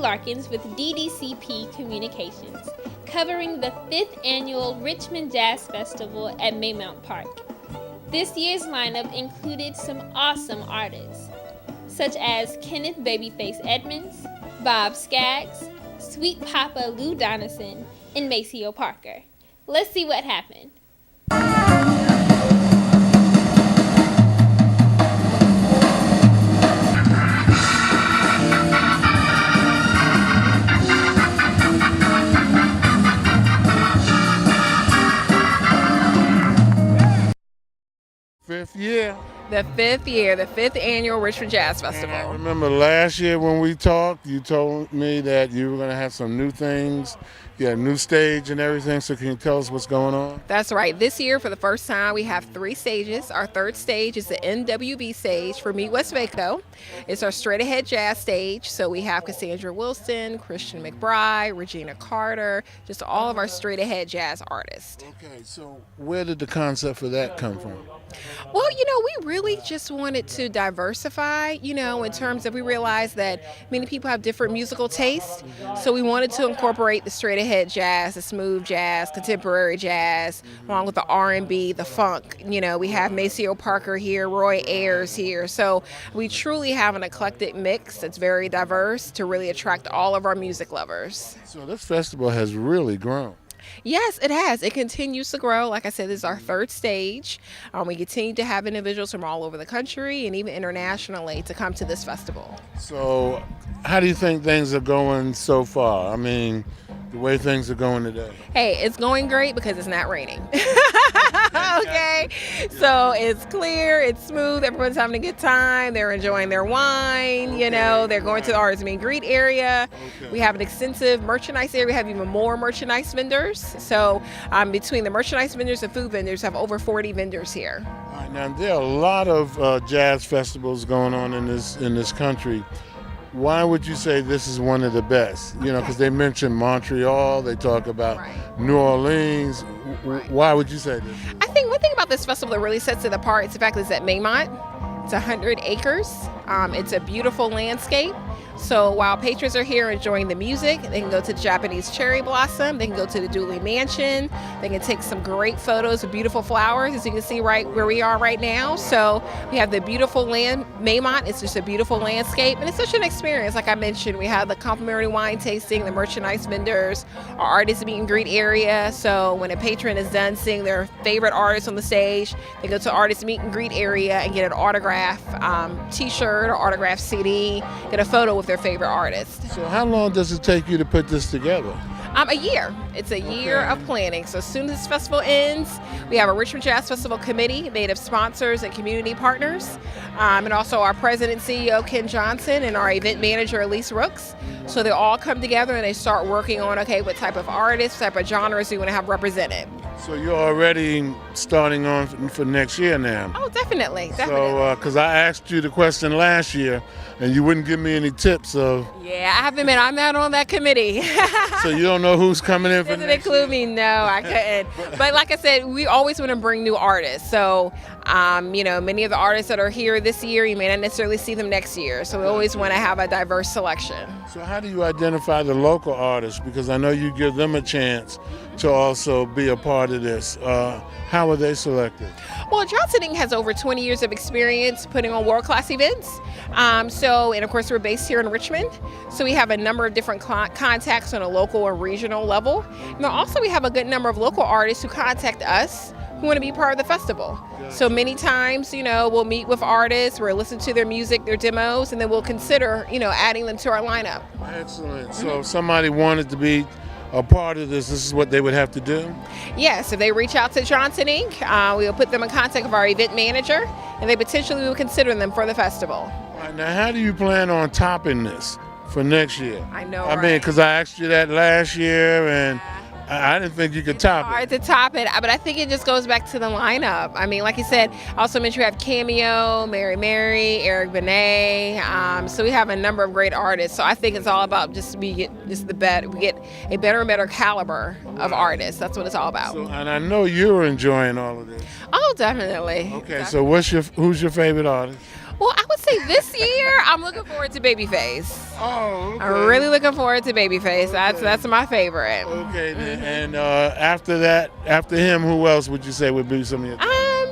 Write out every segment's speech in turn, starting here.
Larkins with DDCP Communications, covering the 5th annual Richmond Jazz Festival at Maymont Park. This year's lineup included some awesome artists, such as Kenneth Babyface Edmonds, Bob Skaggs, Sweet Papa Lou Donaldson, and Maceo Parker. Let's see what happened. Fifth year. The 5th annual Richmond Jazz Festival. And I remember last year when we talked, you told me that you were going to have some new things. You had a new stage and everything, so can you tell us what's going on? That's right. This year, for the first time, we have 3 stages. Our 3rd stage is the NWB stage for Meet West Waco. It's our straight ahead jazz stage. So we have Cassandra Wilson, Christian McBride, Regina Carter, just all of our straight ahead jazz artists. Okay, so where did the concept for that come from? Well, we really just wanted to diversify, in terms of we realized that many people have different musical tastes. So we wanted to incorporate the straight ahead jazz, the smooth jazz, contemporary jazz, along with the R&B, the funk. We have Maceo Parker here, Roy Ayers here. So we truly have an eclectic mix that's very diverse to really attract all of our music lovers. So this festival has really grown. Yes, it has. It continues to grow. Like I said, this is our 3rd stage. We continue to have individuals from all over the country and even internationally to come to this festival. So how do you think things are going so far? I mean, the way things are going today. Hey, it's going great because it's not raining. Okay, so it's clear, it's smooth, everyone's having a good time, they're enjoying their wine, they're going to the artist meet and greet area. Okay. We have an extensive merchandise area, we have even more merchandise vendors. So between the merchandise vendors and food vendors, have over 40 vendors here. All right, now there are a lot of jazz festivals going on in this country. Why would you say this is one of the best? Because they mention Montreal, they talk about New Orleans. Why would you say this? I think one thing about this festival that really sets it apart is the fact that it's at Maymont. It's 100 acres. It's a beautiful landscape. So while patrons are here enjoying the music, they can go to the Japanese cherry blossom, they can go to the Dooley Mansion, they can take some great photos of beautiful flowers, as you can see right where we are right now. So we have the beautiful land, Maymont, it's just a beautiful landscape, and it's such an experience. Like I mentioned, we have the complimentary wine tasting, the merchandise vendors, our artist meet and greet area. So when a patron is done seeing their favorite artist on the stage, they go to artist meet and greet area and get an autograph t-shirt or autograph CD, get a photo with their favorite artist. So how long does it take you to put this together? A year. It's a year of planning. So as soon as this festival ends, we have a Richmond Jazz Festival committee made of sponsors and community partners, and also our president and CEO, Ken Johnson, and our event manager, Elise Rooks. So they all come together and they start working on, what type of artists, what type of genres we want to have represented. So you're already starting on for next year now. Oh, definitely. So, because I asked you the question last year, and you wouldn't give me any tips of. Yeah, I have to admit, I'm not on that committee. So you don't know who's coming in for Doesn't next include year? me? No, I couldn't. But like I said, we always want to bring new artists. So, many of the artists that are here this year, you may not necessarily see them next year. So we always want to have a diverse selection. So how do you identify the local artists? Because I know you give them a chance to also be a part of this. How are they selected? Well, Johnson Inc. has over 20 years of experience putting on world-class events. And of course, we're based here in Richmond. So we have a number of different contacts on a local or regional level. And also we have a good number of local artists who contact us who want to be part of the festival. So many times, we'll meet with artists, we'll listen to their music, their demos, and then we'll consider, adding them to our lineup. Excellent. So if somebody wanted to be a part of this is what they would have to do? Yes, if they reach out to Johnson Inc., we'll put them in contact with our event manager, and they potentially will consider them for the festival. All right, now, how do you plan on topping this for next year? I know, I mean, because I asked you that last year, and I didn't think you could top it. Hard to top it, but I think it just goes back to the lineup. I mean, like you said, I also mentioned we have Cameo, Mary, Eric Benet. So we have a number of great artists. So I think it's all about we get a better and better caliber of artists. That's what it's all about. So, and I know you're enjoying all of this. Oh, definitely. Okay, so who's your favorite artist? Well, I would say this year I'm looking forward to Babyface. Oh, okay. I'm really looking forward to Babyface. That's my favorite. Okay, then. And after that, after him, who else would you say would be some of your?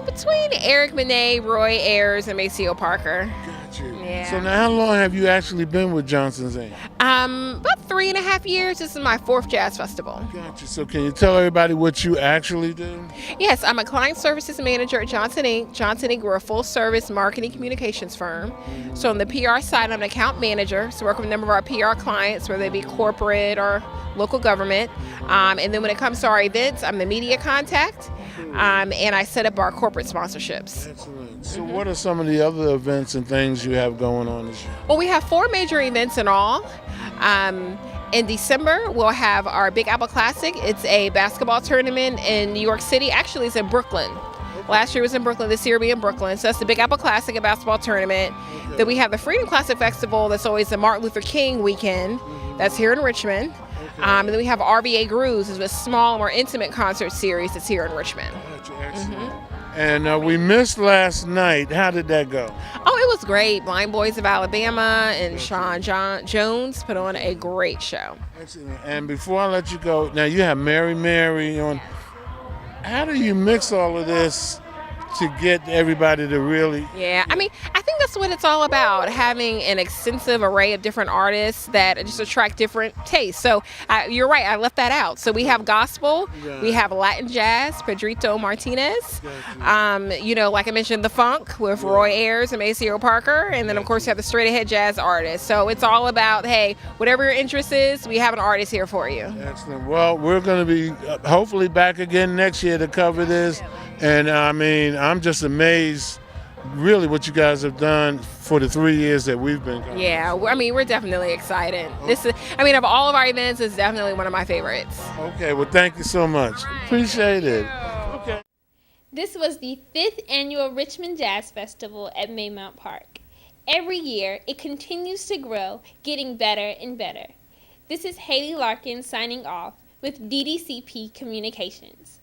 Between Eric Benet, Roy Ayers, and Maceo Parker. Got you. Yeah. So now, how long have you actually been with Johnson's Inc.? About 3.5 years. This is my 4th jazz festival. Got you. So can you tell everybody what you actually do? Yes, I'm a client services manager at Johnson Inc. Johnson Inc. We're a full-service marketing communications firm. So on the PR side, I'm an account manager. So I work with a number of our PR clients, whether they be corporate or local government. And then when it comes to our events, I'm the media contact. And I set up our corporate sponsorships. Excellent. So what are some of the other events and things you have going on this year? Well, we have 4 major events in all. In December, we'll have our Big Apple Classic. It's a basketball tournament in New York City. Actually, it's in Brooklyn. Last year was in Brooklyn. This year will be in Brooklyn. So that's the Big Apple Classic, a basketball tournament. Okay. Then we have the Freedom Classic Festival. That's always the Martin Luther King weekend. That's here in Richmond. And then we have RVA Grooves, is a small, more intimate concert series that's here in Richmond. Excellent. And we missed last night. How did that go? Oh, it was great. Blind Boys of Alabama and Sean Jones put on a great show. Excellent. And before I let you go, now you have Mary on. How do you mix all of this to get everybody to really? Yeah, I mean, I think that's what it's all about, having an extensive array of different artists that just attract different tastes. So you're right, I left that out. So we have gospel, we have Latin jazz, Pedrito Martinez, like I mentioned, the funk with Roy Ayers and Maceo Parker, and then of course you have the straight ahead jazz artists. So it's all about, hey, whatever your interest is, we have an artist here for you. Excellent. Well, we're going to be hopefully back again next year to cover this. And I mean, I'm just amazed, really, what you guys have done for the 3 years that we've been coming. Yeah, I mean, we're definitely excited. Of all of our events, it's definitely one of my favorites. Okay, well, thank you so much. Appreciate it. Okay. This was the 5th annual Richmond Jazz Festival at Maymont Park. Every year, it continues to grow, getting better and better. This is Haley Larkin signing off with DDCP Communications.